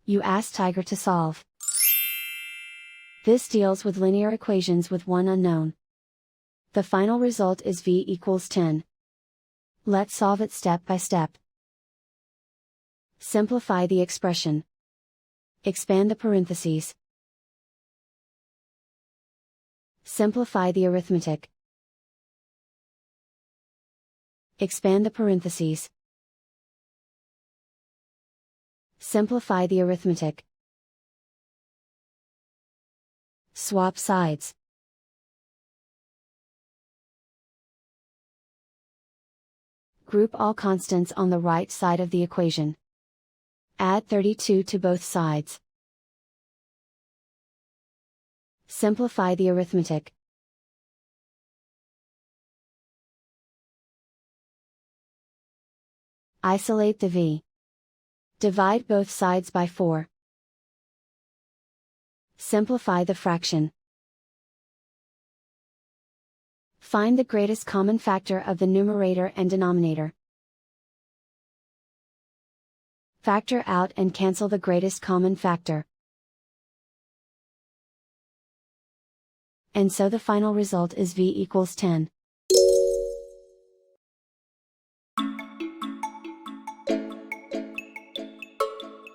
You ask Tiger to solve. This deals with linear equations with one unknown. The final result is v equals 10. Let's solve it step by step. Simplify the expression. Expand the parentheses. Simplify the arithmetic. Expand the parentheses. Simplify the arithmetic. Swap sides. Group all constants on the right side of the equation. Add 32 to both sides. Simplify the arithmetic. Isolate the v. Divide both sides by 4. Simplify the fraction. Find the greatest common factor of the numerator and denominator. Factor out and cancel the greatest common factor. And so the final result is v equals 10.